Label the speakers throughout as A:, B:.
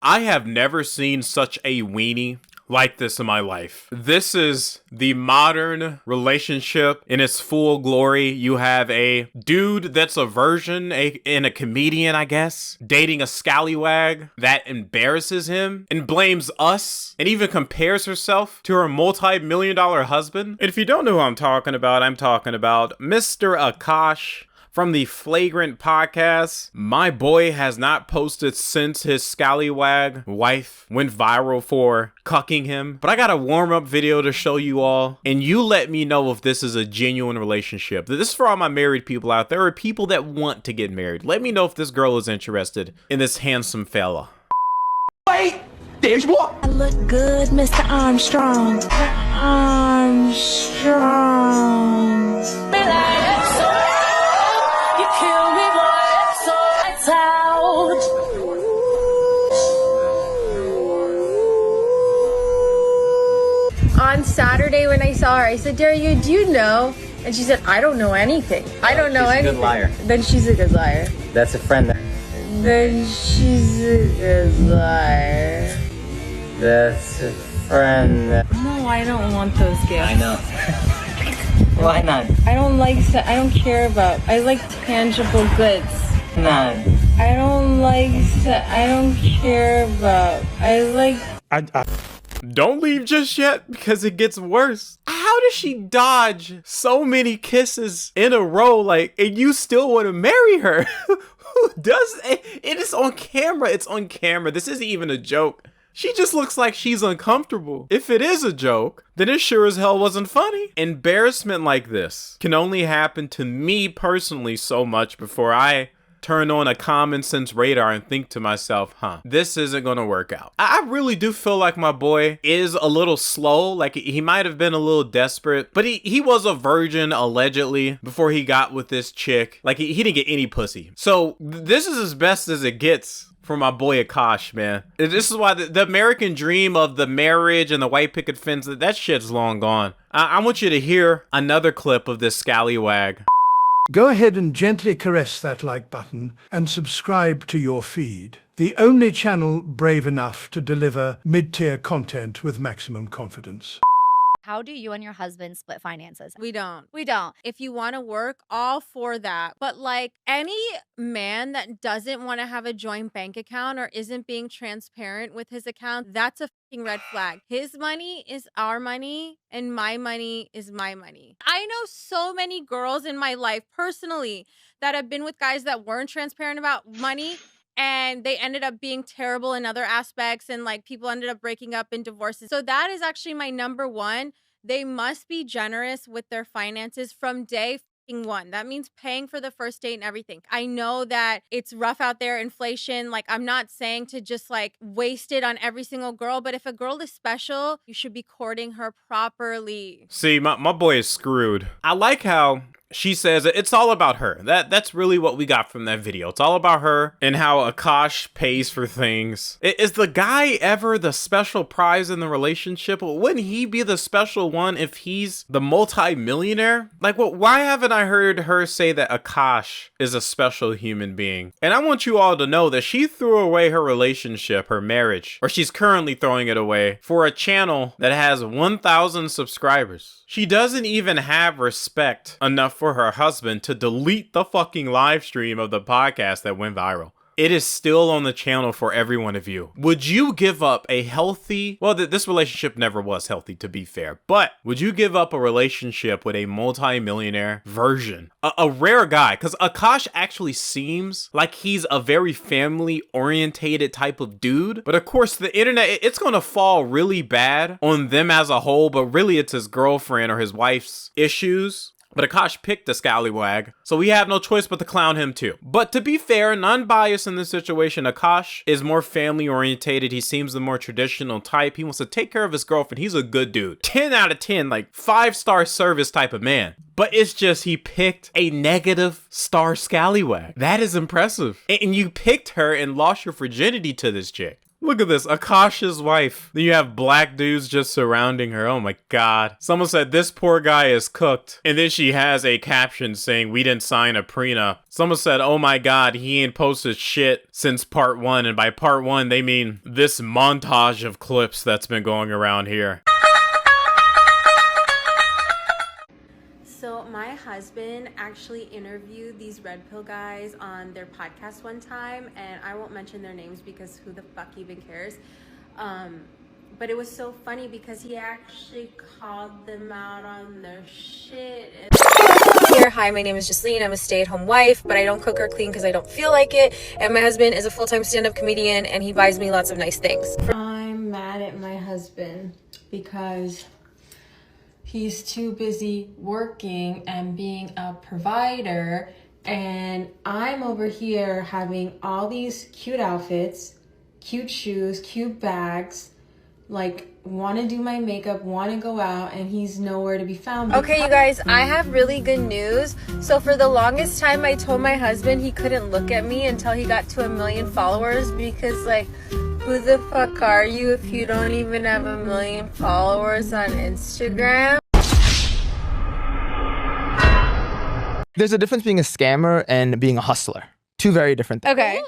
A: I have never seen such a weenie like this in my life. This is the modern relationship in its full glory. You have a dude that's a virgin and a comedian, I guess, dating a scallywag that embarrasses him and blames us and even compares herself to her multi-million-dollar husband. And if you don't know who I'm talking about Mr. Akaash from the Flagrant podcast. My boy has not posted since his scallywag wife went viral for cucking him. But I got a warm-up video to show you all, and you let me know if this is a genuine relationship. This is for all my married people out there, or people that want to get married. Let me know if this girl is interested in this handsome fella.
B: Wait! I
C: look good, Mr. Armstrong.
D: On Saturday when I saw her, I said, Daria, do you know? And she said, I don't know anything. I don't know anything.
E: She's a good liar.
D: Then she's a good liar.
E: That's a friend.
D: Then she's a good liar.
E: That's a friend.
D: No, I don't want those gifts.
E: I know. Why not?
D: I don't care about, I like tangible goods.
E: Nah.
D: I don't care about,
A: Don't leave just yet, because it gets worse. How does she dodge so many kisses in a row, and you still want to marry her? Who does it? It is on camera. It's on camera. This isn't even a joke. She just looks like she's uncomfortable. If it is a joke, then it sure as hell wasn't funny. Embarrassment like this can only happen to me personally so much before I turn on a common sense radar and think to myself, this isn't gonna work out. I really do feel like my boy is a little slow. Like, he might have been a little desperate, but he was a virgin allegedly before he got with this chick. Like, he didn't get any pussy. So this is as best as it gets for my boy Akaash, man. This is why the American dream of the marriage and the white picket fence, that shit's long gone. I want you to hear another clip of this scallywag.
F: Go ahead and gently caress that like button and subscribe to YourFeed, the only channel brave enough to deliver mid-tier content with maximum confidence.
G: How do you and your husband split finances?
D: We don't.
G: If you want to work, all for that. But any man that doesn't want to have a joint bank account or isn't being transparent with his account, that's a fucking red flag. His money is our money and my money is my money. I know so many girls in my life personally that have been with guys that weren't transparent about money, and they ended up being terrible in other aspects, and people ended up breaking up in divorces. So that is actually my number one. They must be generous with their finances from day one. That means paying for the first date and everything. I know that it's rough out there, inflation. I'm not saying to just waste it on every single girl, but if a girl is special, you should be courting her properly.
A: See, my boy is screwed. I like how she says it's all about her. That's really what we got from that video. It's all about her and how Akaash pays for things. Is the guy ever the special prize in the relationship? Wouldn't he be the special one if he's the multi-millionaire? Why haven't I heard her say that Akaash is a special human being? And I want you all to know that she threw away her relationship, her marriage, or she's currently throwing it away, for a channel that has 1,000 subscribers. She doesn't even have respect enough for her husband to delete the fucking live stream of the podcast that went viral. It is still on the channel for every one of you. Would you give up a healthy, this relationship never was healthy, to be fair, but would you give up a relationship with a multi-millionaire virgin? A rare guy, because Akaash actually seems like he's a very family-orientated type of dude. But of course, the internet, it's going to fall really bad on them as a whole, but really it's his girlfriend or his wife's issues. But Akaash picked the scallywag, so we have no choice but to clown him too. But to be fair, non-biased in this situation, Akaash is more family-orientated. He seems the more traditional type. He wants to take care of his girlfriend. He's a good dude. 10 out of 10, 5-star service type of man. But it's just he picked a negative star scallywag. That is impressive. And you picked her and lost your virginity to this chick. Look at this, Akaash's wife. Then you have black dudes just surrounding her. Oh my god. Someone said, this poor guy is cooked. And then she has a caption saying, we didn't sign a prenup. Someone said, oh my god, he ain't posted shit since part 1. And by part 1, they mean this montage of clips that's been going around here.
G: So my husband actually interviewed these red pill guys on their podcast one time, and I won't mention their names because who the fuck even cares. But it was so funny because he actually called them out on their shit. Here, hi, my name is Jasleen. I'm a stay-at-home wife, but I don't cook or clean because I don't feel like it. And my husband is a full-time stand-up comedian, and he buys me lots of nice things. I'm mad at my husband because he's too busy working and being a provider, and I'm over here having all these cute outfits, cute shoes, cute bags, like want to do my makeup, want to go out, and he's nowhere to be found. Okay, you guys, I have really good news. So for the longest time, I told my husband he couldn't look at me until he got to 1 million followers because, like, who the fuck are you if you don't even have 1 million followers on Instagram?
H: There's a difference being a scammer and being a hustler. Two very different things.
G: Okay.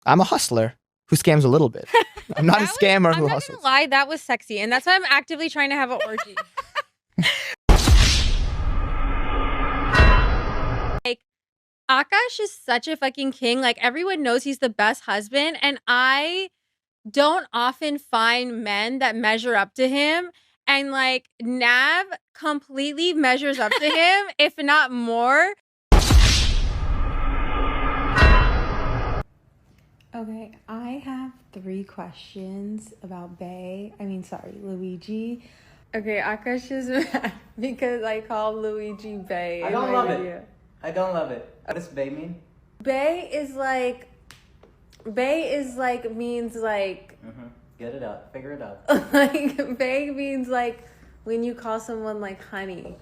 H: I'm a hustler who scams a little bit. I'm not a scammer who
G: I'm not
H: hustles.
G: gonna lie, that was sexy, and that's why I'm actively trying to have an orgy. Like, Akaash is such a fucking king. Like, everyone knows he's the best husband, and I don't often find men that measure up to him. And like, Nav completely measures up to him, if not more. Okay, I have 3 questions about Luigi. Okay, Akaash is mad because I call Luigi Bae.
E: I don't love it. I don't love it. What does Bae mean?
G: Bae is like means like
E: Get it out. Figure it out.
G: like Bae means like when you call someone like honey.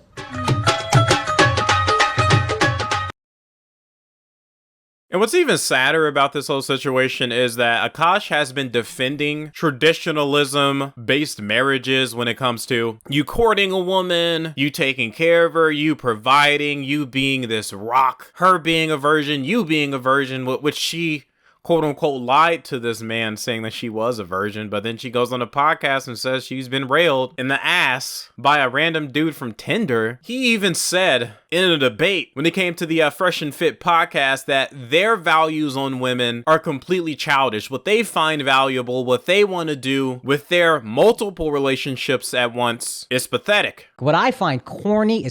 A: And what's even sadder about this whole situation is that Akaash has been defending traditionalism-based marriages when it comes to you courting a woman, you taking care of her, you providing, you being this rock, her being a virgin, you being a virgin, which she quote-unquote lied to this man saying that she was a virgin, but then she goes on a podcast and says she's been railed in the ass by a random dude from Tinder. He even said in a debate when it came to the Fresh and Fit podcast that their values on women are completely childish. What they find valuable, what they want to do with their multiple relationships at once is pathetic.
I: What I find corny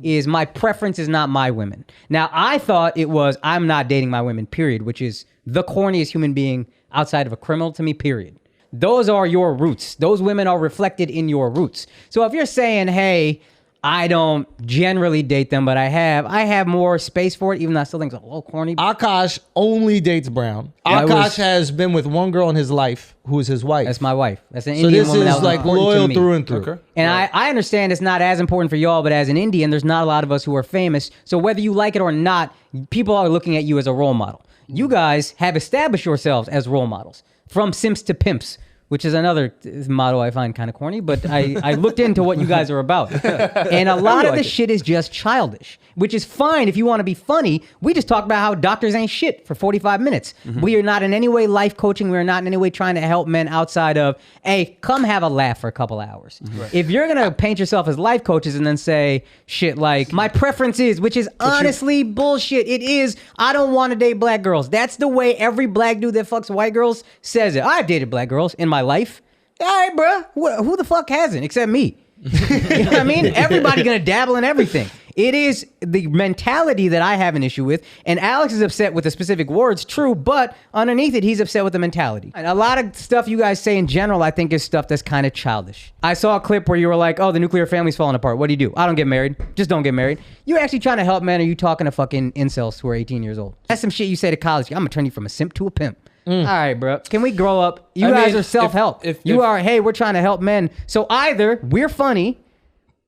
I: is my preference is not my women. Now, I thought it was I'm not dating my women, period, which is the corniest human being outside of a criminal to me, period. Those are your roots. Those women are reflected in your roots. So if you're saying, hey, I don't generally date them, but I have more space for it, even though I still think it's a little corny.
J: Akaash only dates brown. Akaash has been with one girl in his life who is his wife.
I: That's my wife. That's an Indian woman.
J: So this is like loyal through and through. Okay.
I: And I understand it's not as important for y'all, but as an Indian, there's not a lot of us who are famous. So whether you like it or not, people are looking at you as a role model. You guys have established yourselves as role models. From simps to pimps, which is another motto I find kind of corny, but I looked into what you guys are about. And a lot of the shit is just childish, which is fine if you want to be funny. We just talked about how doctors ain't shit for 45 minutes. Mm-hmm. We are not in any way life coaching. We are not in any way trying to help men outside of, hey, come have a laugh for a couple hours. Mm-hmm. Right. If you're going to paint yourself as life coaches and then say shit like, my preference is, which is honestly bullshit. It is, I don't want to date black girls. That's the way every black dude that fucks white girls says it. I've dated black girls in my life. All right, bro. Who the fuck hasn't except me? You know what I mean? Everybody gonna dabble in everything. It is the mentality that I have an issue with, and Alex is upset with the specific words, true, but underneath it, he's upset with the mentality. And a lot of stuff you guys say in general, I think is stuff that's kind of childish. I saw a clip where you were like, oh, the nuclear family's falling apart. What do? I don't get married. Just don't get married. You actually trying to help men, or you talking to fucking incels who are 18 years old? That's some shit you say to college. I'm gonna turn you from a simp to a pimp. All right, bro. Can we grow up? You guys are self-help. Hey, we're trying to help men. So either we're funny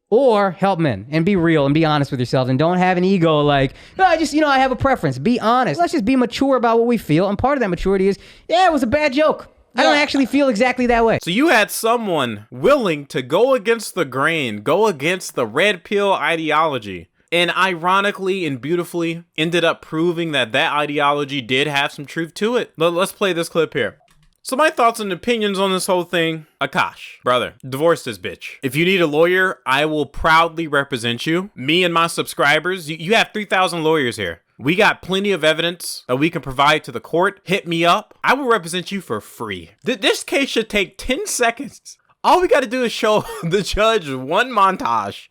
I: or help men and be real and be honest with yourselves and don't have an ego like, I have a preference. Be honest. Let's just be mature about what we feel. And part of that maturity is, yeah, it was a bad joke. I don't actually feel exactly that way.
A: So you had someone willing to go against the grain, go against the red pill ideology, and ironically and beautifully ended up proving that that ideology did have some truth to it. Let's play this clip here. So my thoughts and opinions on this whole thing, Akaash, brother, divorce this bitch. If you need a lawyer, I will proudly represent you. Me and my subscribers, you have 3,000 lawyers here. We got plenty of evidence that we can provide to the court. Hit me up. I will represent you for free. This case should take 10 seconds. All we got to do is show the judge one montage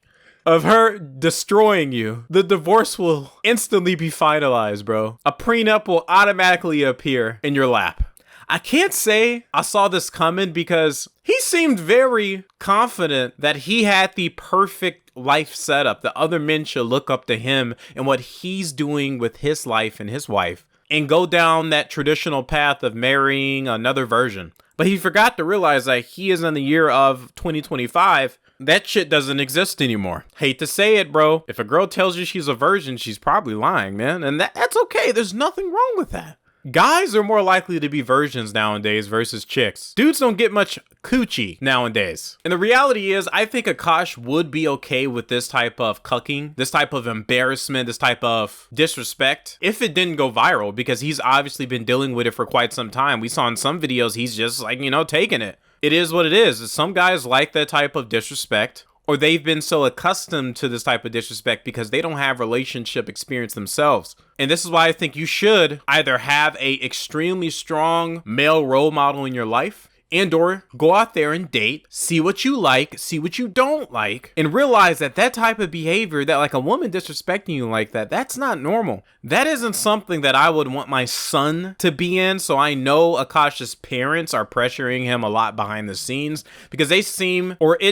A: of her destroying you. The divorce will instantly be finalized, bro. A prenup will automatically appear in your lap. I can't say I saw this coming because he seemed very confident that he had the perfect life setup. The other men should look up to him and what he's doing with his life and his wife and go down that traditional path of marrying another version. But he forgot to realize that he is in the year of 2025. That shit doesn't exist anymore. Hate to say it, bro. If a girl tells you she's a virgin, she's probably lying, man. And that's okay. There's nothing wrong with that. Guys are more likely to be virgins nowadays versus chicks. Dudes don't get much coochie nowadays. And the reality is, I think Akaash would be okay with this type of cucking, this type of embarrassment, this type of disrespect, if it didn't go viral, because he's obviously been dealing with it for quite some time. We saw in some videos, he's just like, taking it. It is what it is. Some guys like that type of disrespect, or they've been so accustomed to this type of disrespect because they don't have relationship experience themselves. And this is why I think you should either have a extremely strong male role model in your life, and or go out there and date, see what you like, see what you don't like, and realize that that type of behavior, that like a woman disrespecting you like that, that's not normal. That isn't something that I would want my son to be in. So I know Akaash's parents are pressuring him a lot behind the scenes because it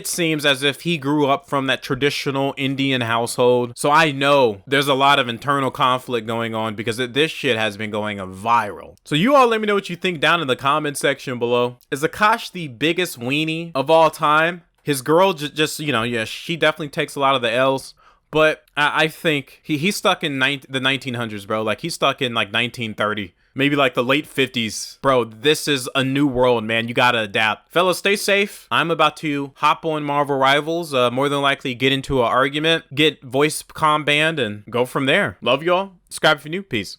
A: seems as if he grew up from that traditional Indian household. So I know there's a lot of internal conflict going on because this shit has been going viral. So you all let me know what you think down in the comment section below. Is Akaash the biggest weenie of all time? His girl just she definitely takes a lot of the L's. But I think he's stuck in the 1900s, bro. Like, he's stuck in like 1930, maybe like the late 50s. Bro, this is a new world, man. You gotta adapt. Fellas, stay safe. I'm about to hop on Marvel Rivals, more than likely get into an argument, get voice comm banned, and go from there. Love y'all. Subscribe if you're new. Peace.